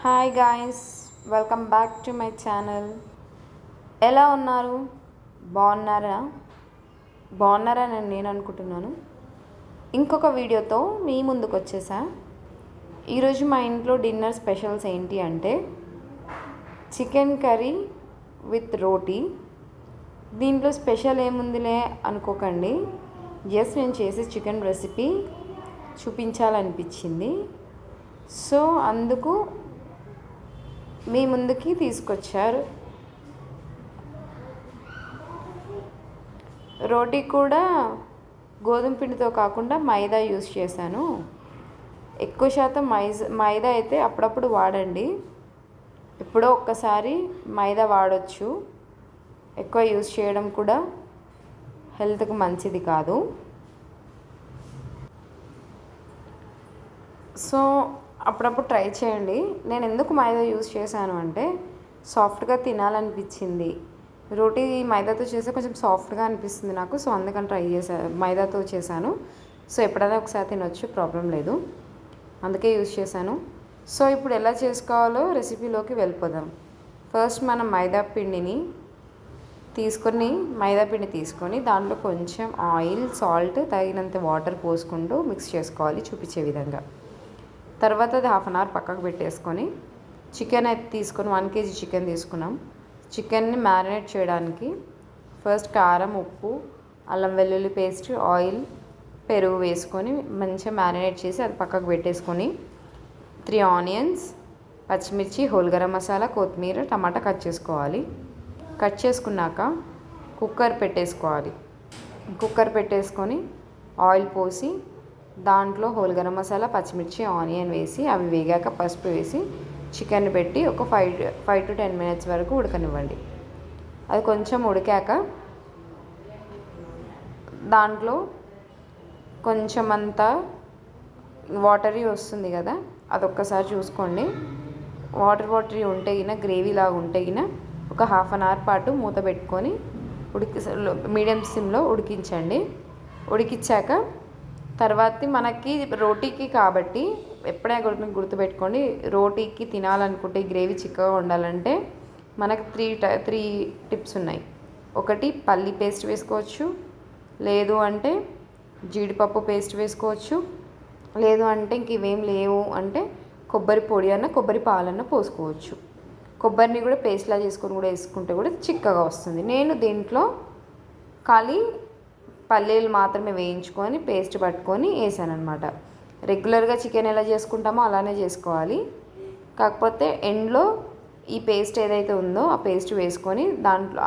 Hi guys, welcome back to my channel. ఎలా ఉన్నారు? బాగున్నారా? బాగున్నారని నేను అనుకుంటున్నాను. ఇంకొక వీడియోతో మీ ముందుకు వచ్చేసా. ఈరోజు మా ఇంట్లో డిన్నర్ స్పెషల్స్ ఏంటి అంటే చికెన్ కర్రీ విత్ రోటీ. దీంట్లో స్పెషల్ ఏముందిలే అనుకోకండి, జస్ట్ నేను చేసే చికెన్ రెసిపీ చూపించాలనిపించింది. సో అందుకు మీ ముందుకి తీసుకొచ్చారు. రోటీ కూడా గోధుమ పిండితో కాకుండా మైదా యూస్ చేశాను. ఎక్కువ శాతం మైదా అయితే అప్పుడప్పుడు వాడండి, ఎప్పుడో ఒక్కసారి మైదా వాడచ్చు. ఎక్కువ యూస్ చేయడం కూడా హెల్త్కి మంచిది కాదు. సో అప్పుడప్పుడు ట్రై చేయండి. నేను ఎందుకు మైదా యూస్ చేశాను అంటే సాఫ్ట్గా తినాలనిపించింది. రోటీ మైదాతో చేస్తే కొంచెం సాఫ్ట్గా అనిపిస్తుంది నాకు. సో అందుకని ట్రై చేశాను, మైదాతో చేశాను. సో ఎప్పుడైనా ఒకసారి తినొచ్చు, ప్రాబ్లం లేదు, అందుకే యూస్ చేశాను. సో ఇప్పుడు ఎలా చేసుకోవాలో రెసిపీలోకి వెళ్ళిపోదాం. ఫస్ట్ మనం మైదా పిండి తీసుకొని దాంట్లో కొంచెం ఆయిల్, సాల్ట్, తగినంత వాటర్ పోసుకుంటూ మిక్స్ చేసుకోవాలి చూపించే విధంగా. తర్వాత అది హాఫ్ అన్ అవర్ పక్కకు పెట్టేసుకొని చికెన్ అయితే తీసుకొని 1 kg చికెన్ తీసుకున్నాం. చికెన్ని మ్యారినేట్ చేయడానికి ఫస్ట్ కారం, ఉప్పు, అల్లం వెల్లుల్లి పేస్ట్, ఆయిల్, పెరుగు వేసుకొని మంచిగా మ్యారినేట్ చేసి అది పక్కకు పెట్టేసుకొని 3 ఆనియన్స్, పచ్చిమిర్చి, హోల్ గరం మసాలా, కొత్తిమీర, టమాటా కట్ చేసుకోవాలి. కట్ చేసుకున్నాక కుక్కర్ పెట్టేసుకొని ఆయిల్ పోసి దాంట్లో హోల్ గరం మసాలా, పచ్చిమిర్చి, ఆనియన్ వేసి అవి వేగాక పసుపు వేసి చికెన్ పెట్టి ఒక 5 to 10 minutes వరకు ఉడకనివ్వండి. అది కొంచెం ఉడికాక దాంట్లో కొంచెం అంతా వాటరీ వస్తుంది కదా, అదొక్కసారి చూసుకోండి. వాటరీ ఉంటే గిన, గ్రేవీ లాగా ఉంటే గిన ఒక హాఫ్ అన్ అవర్ పాటు మూత పెట్టుకొని మీడియం సిమ్లో ఉడికించండి. ఉడికించాక తర్వాత మనకి రోటీకి కాబట్టి ఎప్పుడైనా గుర్తుపెట్టుకోండి, రోటీకి తినాలనుకుంటే గ్రేవీ చిక్కగా ఉండాలంటే మనకు 3 టిప్స్ ఉన్నాయి. ఒకటి పల్లి పేస్ట్ వేసుకోవచ్చు, లేదు అంటే జీడిపప్పు పేస్ట్ వేసుకోవచ్చు, లేదు అంటే ఇంక ఇవేం లేవు అంటే కొబ్బరి పొడి అన్న కొబ్బరి పాలన్న పోసుకోవచ్చు. కొబ్బరిని కూడా పేస్ట్లా చేసుకొని కూడా వేసుకుంటే కూడా చిక్కగా వస్తుంది. నేను దీంట్లో ఖాళీ పల్లీలు మాత్రమే వేయించుకొని పేస్ట్ పట్టుకొని వేసాను అనమాట. రెగ్యులర్గా చికెన్ ఎలా చేసుకుంటామో అలానే చేసుకోవాలి. కాకపోతే ఎండ్లో ఈ పేస్ట్ ఏదైతే ఉందో ఆ పేస్ట్ వేసుకొని దాంట్లో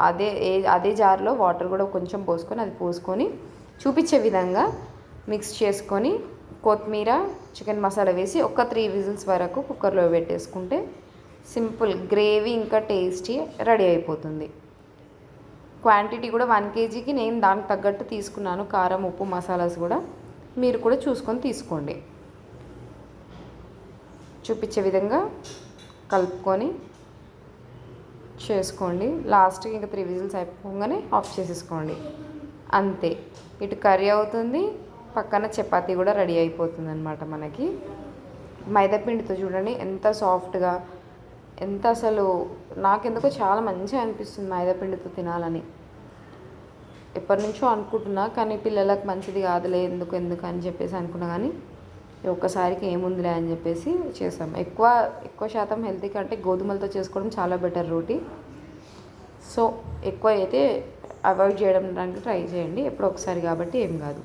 అదే జార్లో వాటర్ కూడా కొంచెం పోసుకొని చూపించే విధంగా మిక్స్ చేసుకొని కొత్తిమీర, చికెన్ మసాలా వేసి ఒక 3 విజిల్స్ వరకు కుక్కర్లో పెట్టేసుకుంటే సింపుల్ గ్రేవీ ఇంకా టేస్టీ రెడీ అయిపోతుంది. క్వాంటిటీ కూడా 1 kgకి నేను దానికి తగ్గట్టు తీసుకున్నాను. కారం, ఉప్పు, మసాలాస్ కూడా మీరు కూడా చూసుకొని తీసుకోండి. చూపించే విధంగా కలుపుకొని చేసుకోండి. లాస్ట్కి ఇంకా 3 విజిల్స్ అయిపోగానే ఆఫ్ చేసేసుకోండి. అంతే, ఇటు కర్రీ అవుతుంది, పక్కన చపాతీ కూడా రెడీ అయిపోతుంది అనమాట. మనకి మైదాపిండితో చూడండి ఎంత సాఫ్ట్గా, ఎంత అసలు నాకెందుకో చాలా మంచిగా అనిపిస్తుంది మైదాపిండితో తినాలని. ఎప్పటి నుంచో అనుకుంటున్నా, కానీ పిల్లలకు మంచిది కాదులే ఎందుకు అని చెప్పేసి అనుకున్నా. కానీ ఒక్కసారికి ఏముందిలే అని చెప్పేసి చేసాం. ఎక్కువ శాతం హెల్తీ కంటే గోధుమలతో చేసుకోవడం చాలా బెటర్ రోటీ. సో ఎక్కువ అయితే అవాయిడ్ చేయడానికి ట్రై చేయండి, ఎప్పుడో ఒకసారి కాబట్టి ఏం కాదు.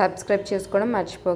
సబ్స్క్రైబ్ చేసుకోవడం మర్చిపో